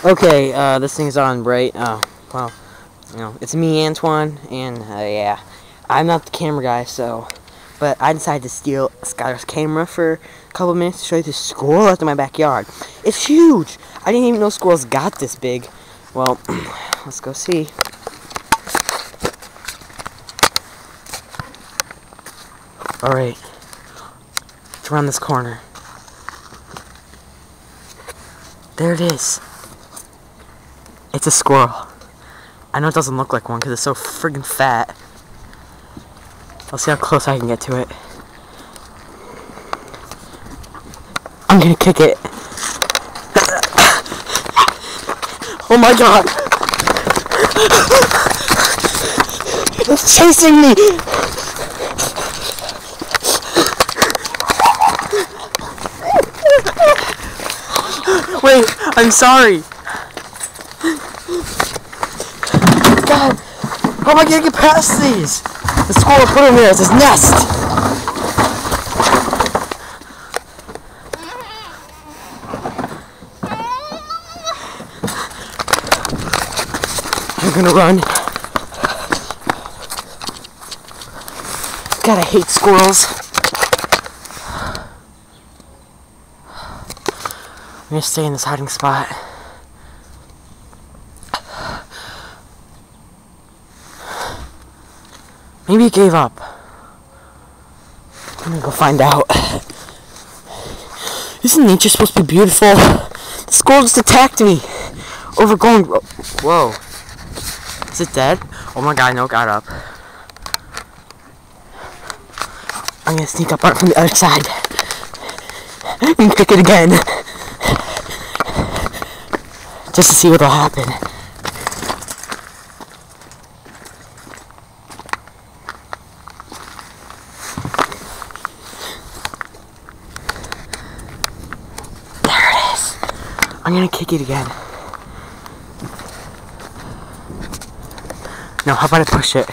Okay, this thing's on, right? Well, you know, it's me, Antoine, and, yeah. I'm not the camera guy, so... But I decided to steal Skylar's camera for a couple of minutes to show you this squirrel out in my backyard. It's huge! I didn't even know squirrels got this big. Well, let's go see. Alright. It's around this corner. There it is. It's a squirrel. I know it doesn't look like one because it's so friggin' fat. I'll see how close I can get to it. I'm gonna kick it. Oh my god! It's chasing me! Wait, I'm sorry. God, how am I gonna get past these? The squirrel put him here, it's his nest. I'm gonna run. God, I hate squirrels. I'm gonna stay in this hiding spot. Maybe he gave up. I'm gonna go find out. Isn't nature supposed to be beautiful? The squirrel just attacked me. Overgrown. Whoa. Is it dead? Oh my god, no, it got up. I'm gonna sneak up on it from the other side. And kick it again. Just to see what'll happen. There it is. I'm gonna kick it again. No, how about I push it?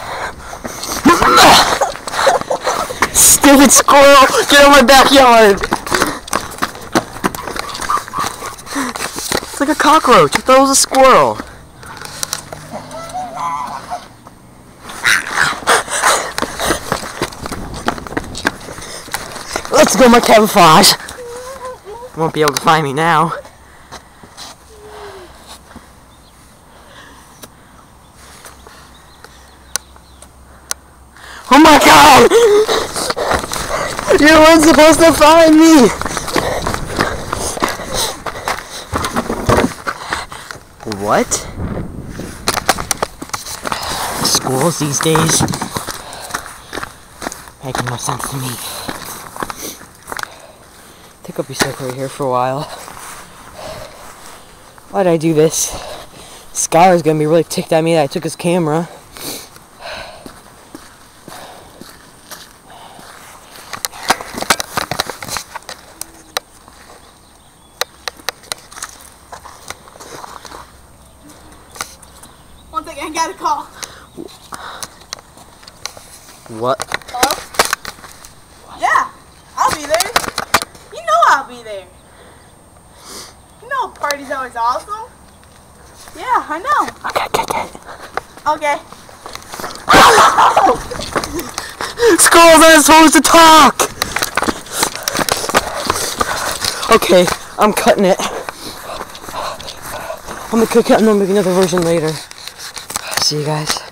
Stupid squirrel! Get out of my backyard! It's like a cockroach. I thought it was a squirrel. Let's go, my camouflage. Won't be able to find me now. Oh my god! You weren't supposed to find me! What? Squirrels these days making no sense to me. I think I'll be stuck right here for a while. Why'd I do this? Skylar's gonna be really ticked at me that I took his camera. One second, I got a call. What? Hello? Yeah, I'll be there. You know I'll be there. You know a party's always awesome. Yeah, I know. Okay. Okay. Squirrels aren't supposed to talk! Okay, I'm cutting it. I'm gonna cook it and then make another version later. See you guys.